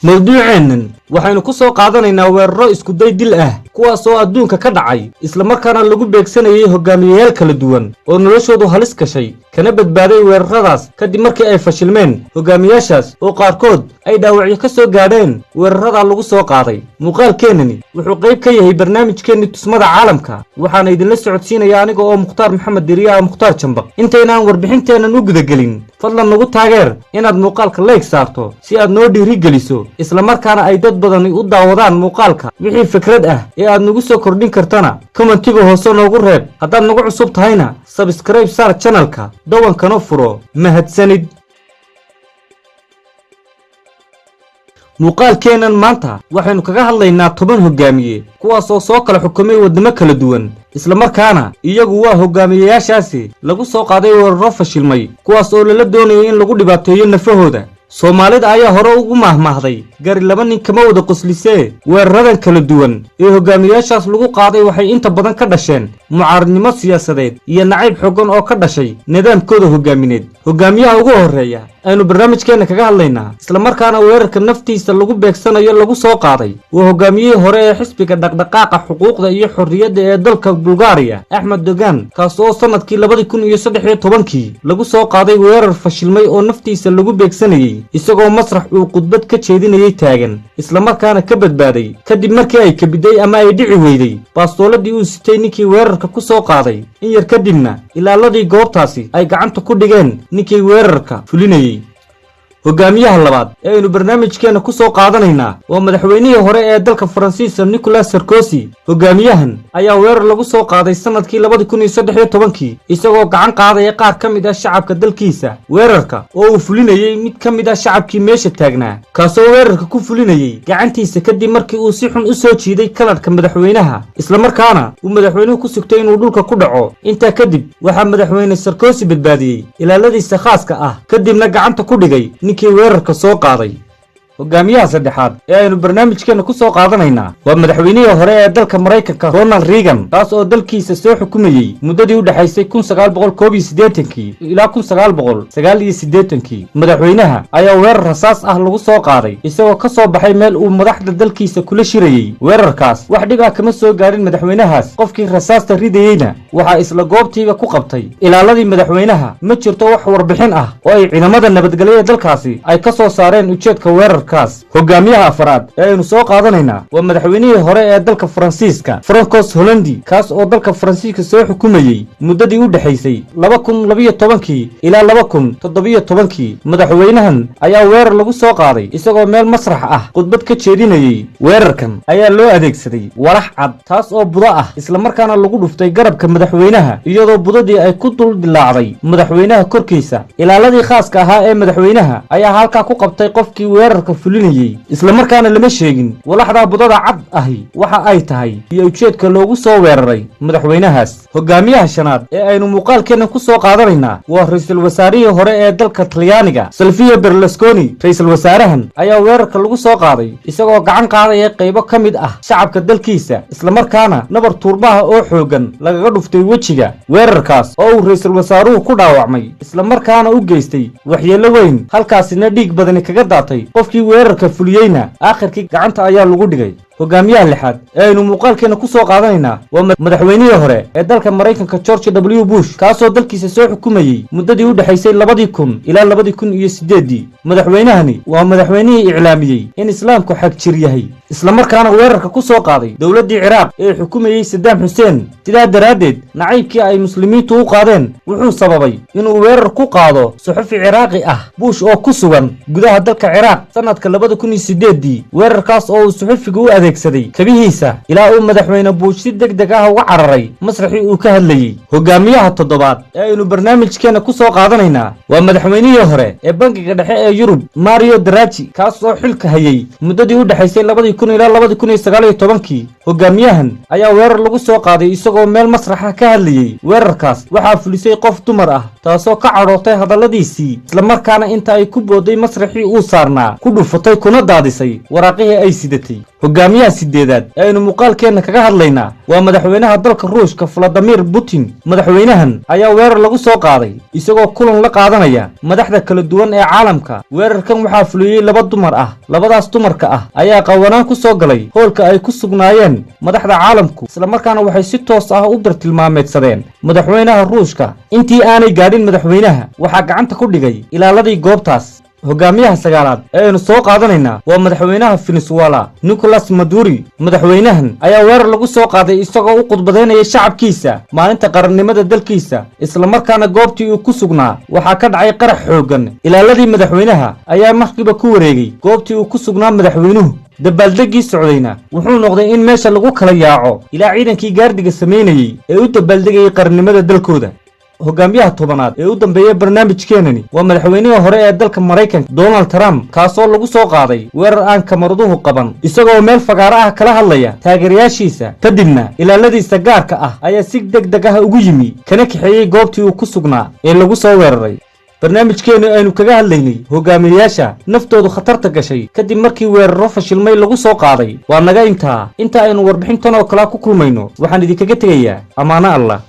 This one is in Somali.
mawduuceennan waxaynu ku soo qaadanaynaa weeraro isku day dil ah kuwaas oo adduunka ka dhacay isla markaana lagu beegsanayay hogaamiyayaal kala duwan oo noloshoodu halis gashay kana badbaaday weeraradaas kadib markii ay fashilmeen hogaamiyaashaas oo qaarkood ay dhaawacyo ka soo gaadheen weerarada lagu soo qaaday. muuqaalkeennani wuxuu qayb ka yahay barnaamijkeenni tusmada caalamka waxaana idinla socodsiinaya aniga oo Mukhtaar Maxamed Diriya Mukhtaar Jambaq. intaynaan warbixinteennan u gudagelin fadlan nagu taageer inaad muuqaalka like saarto si aad noo dhiirigeliso isla markaana ay dad badan u daawadaan muuqaalka. wixii fikrad ah ee aad nagu soo kordhin kartana commentiga hoose noogu reeb. haddaad nagu cusub tahayna subscribe saar channelka dawankana furo. mahadsanid. muuqaalkeennan maanta waxaynu kaga hadlaynaa 10 hogaamiye kuwaas oo soo kala xukumay wadamo kala duwan isla markaana iyagu waa hogaamiyayaashaasi lagu soo qaaday weeraro fashilmay kuwaas oo lala doonayo in lagu dhibaateeyo nafahooda. Soomaalida ayaa hore ugu mahmaahday gari laba nin kama wada qoslisee weeraradan kala duwan ee hogaamiyayaashaas lagu qaaday waxay inta badan ka dhasheen mucaaradnimo siyaasadeed iyo nacayb xooggan oo ka dhashay nidaamkooda hogaamineed. hogaamiyaha ugu horeeya aynu barnaamijkeena kaga hadlaynaa isla markaana weerarka naftiisa lagu beegsanayo lagu soo qaaday waa hogaamiyihii hore ee xisbiga dhaqdhaqaaqa xuquuqda iyo xorriyadda ee dalka Bulgaariya Axmed Dogan kaas oo sanadkii 2013 lagu soo qaaday weerar fashilmay oo naftiisa lagu beegsanayay isagoo masrax uu khudbad ka jeedinayay taagan isla markaana ka badbaaday kadib markii ay kabiday ama ay dhici weyday bastooladii uu sitay ninkii weerarka ku soo qaaday. in yar kadibna ilaaladii goobtaasi ay gacanta ku dhigeen ninkii weerarka fulinayay. hogaamiyaha labaad ee aynu barnaamijkeena ku soo qaadanaynaa waa madaxweynihii hore ee dalka Faransiiska Nicolas Sarkozy. hogaamiyahan ayaa weerar lagu soo qaaday sanadkii 2013 isagoo gacan qaadaya qaar ka mid ah shacabka dalkiisa. weerarka oo uu fulinayay mid ka mid ah shacabkii meesha taagnaa kaasoo weerarka ku fulinayay gacantiisa kadib markii uu si xun u soo jiiday kaladhka madaxweynaha isla markaana uu madaxweynuhu ku sugtay inuu dhulka ku dhaco. intaa kadib waxaa madaxweyne Sarkozy badbaadiyay ilaaladiisa khaaska ah kadibna gacanta ku dhigay ninkii weerarka soo qaaday. hogaamiyaha saddexaad ee aynu barnaamijkeena ku soo qaadanaynaa waa madaxweynihii hore ee dalka Mareykanka Ronald Reagan kaas oo dalkiisa soo xukumayay muddadii u dhaxaysay 1981 ilaa 1989. madaxweynaha ayaa weerar rasaas ah lagu soo qaaday isagoo ka soo baxay meel uu madaxda dalkiisa kula shirayay. weerarkaas wax dhib ah kama soo gaarin madaxweynahaas. qofkii rasaasta ridayayna waxaa isla goobtiiba ku qabtay ilaaladii madaxweynaha. ma jirto wax warbixin ah oo ay ciidamada nabadgelyada dalkaasi ay ka soo saareen ujeedka weerar. hogaamiyaha afraad ee aynu soo qaadanaynaa waa madaxweynihii hore ee dalka Faransiiska François Hollande kaas oo dalka Faransiiska soo xukumayay muddadii u dhaxaysay 2012 ilaa 2017. madaxweynahan ayaa weerar lagu soo qaaday isagoo meel masrax ah khudbad ka jeedinayay. weerarkan ayaa loo adeegsaday walax cad taas oo budo ah isla markaana lagu dhuftay garabka madaxweynaha iyadoo budadii ay ku dul dilaacday madaxweynaha korkiisa. ilaaladii khaaska ahaa ee madaxweynaha ayaa halkaa ku qabtay qofkii weerarka fulinayay isla markaana lama sheegin walaxda budada cad ahi waxa ay tahay iyo ujeedka loogu soo weeraray madaxweynahaas. hogaamiyaha shanaad ee aynu muuqaalkeena ku soo qaadanaynaa waa ra'iisul wasaarihii hore ee dalka Talyaaniga Silvio Berlusconi. ra'iisul wasaarahan ayaa weerarka lagu soo qaaday isagoo gacan qaadaya qaybo ka mid ah shacabka dalkiisa isla markaana nabar tuurbaha oo xoogan lagaga dhuftay wejiga. weerarkaas oo uu ra'iisul wasaaruhu ku dhaawacmay isla markaana u geystay waxyeello weyn halkaasina dhiig badan kaga daatay. qofkii weerarka fuliyayna aakhirkii gacanta ayaa lagu dhigay. hogaamiyaha lixaad ee aynu muuqaalkeena ku soo qaadanaynaa waa madaxweynihii hore ee dalka Mareykanka George W. Bush kaasoo dalkiisa soo xukumayay muddadii u dhaxaysay 2000 ilaa 2008. madaxweynahani waa madaxweynihii iclaamiyay in islaamku xaq jir yahay isla markaana weerarka ku soo qaaday dawladdii Ciraaq ee xukumayay Saddam Hussein. sidaa daraadeed nacaybkii ay muslimiintu u qaadeen wuxuu sababay inuu weerar ku qaado suxufi Ciraaqi ah. Bush oo ku sugan gudaha dalka Ciraaq sanadka 2008 weerarkaas oo uu suxufigu u adeegsaday kabihiisa ilaa uu madaxweyne Bush si degdeg ah uga cararay masraxii uu ka hadlayay. hogaamiyaha toddobaad ee aynu barnaamijkeena ku soo qaadanaynaa waa madaxweynihii hore ee bangiga dhexe ee Yurub Mario Draghi kaas oo xilka hayay muddadii u dhaxaysay 2000 ilaa 2019. hogaamiyahan ayaa weerar lagu soo qaaday isagoo meel masraxa ka hadlayay. weerarkaas waxaa fulisay qof dumar ah taasoo ka cadhootay hadalladiisii isla markaana inta ay ku booday masraxii uu saarnaa ku dhufatay kuna daadisay waraaqihii ay sidatay. hogaamiyaha sideedaad ee aynu muuqaalkeenna kaga hadlaynaa waa madaxweynaha dalka ruushka Vladimir Putin. madaxweynahan ayaa weerar lagu soo qaaday isagoo kulan la qaadanaya madaxda kala duwan ee caalamka. weerarkan waxaa fuliyey laba dumar ah. labadaas dumarka ah ayaa qawanaan ku soo galay hoolka ay ku sugnaayeen madaxda caalamku, isla markaana waxay si toos ah u bartilmaameedsadeen madaxweynaha ruushka. intii aanay gaadhin madaxweynaha waxaa gacanta ku dhigay ilaaladii goobtaas. hogaamiyaha sagaalaad ee aynu soo qaadanaynaa waa madaxweynaha Venezuela Nicolas Maduro. madaxweynahan ayaa weerar lagu soo qaaday isagoo u khudbadeynaya shacabkiisa maalinta qarannimada dalkiisa, isla markaana goobtii uu ku sugnaa waxaa ka dhacay qarax xooggan. ilaaladii madaxweynaha ayaa markiiba ku wareegay goobtii uu ku sugnaa madaxweynuhu. dabaaldegii socdayna wuxuu noqday in meesha lagu kala yaaco ilaa ciidankii gaardiga sameynayay ee u dabaaldegayay qarannimada dalkooda. hogaamiyaha tobanaad ee u dambeeyay barnaamijkeenani waa madaxweynihii hore ee dalka Mareykanka Donald Trump, kaasoo lagu soo qaaday weerar aan kamaraduhu qaban isagoo meel fagaara ah kala hadlaya taageerayaashiisa. kadibna ilaaladiisa gaarka ah ayaa si degdeg ah ugu yimi kana kaxeeyay goobtii uu ku sugnaa ee lagu soo weeraray. barnaamijkeenu aynu kaga hadlaynay hogaamiyayaasha naftoodu khatarta gashay kadib markii weeraro fashilmay lagu soo qaaday waa naga inta aynu warbixintan oo kala ku kulmayno waxaan idinkaga tegayaa amaano Allah.